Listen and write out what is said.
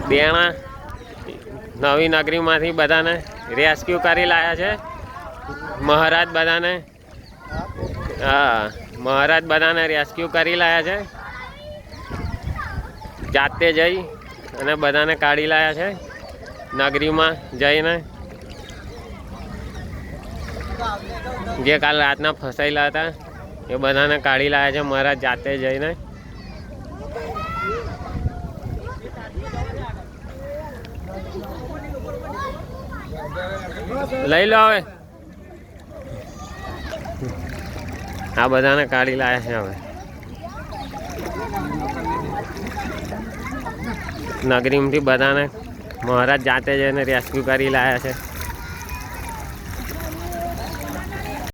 બેણા નવી નગરીમાંથી બધાને રેસ્ક્યુ કરી લાયા છે મહારાજ બધાને. હા, મહારાજ બધાને રેસ્ક્યુ કરી લાયા છે, જાતે જઈ અને બધાને કાઢી લાયા છે નગરીમાં જઈને. જે કાલ રાતના ફસાયેલા હતા એ બધાને કાઢી લાયા છે મહારાજ જાતે જઈને. લઈ લો હવે, આ બધાને કાઢી લાયા છે હવે નગરીમાંથી. બધાને મહારાજ જાતે જઈને રેસ્ક્યુ કરી લાયા છે.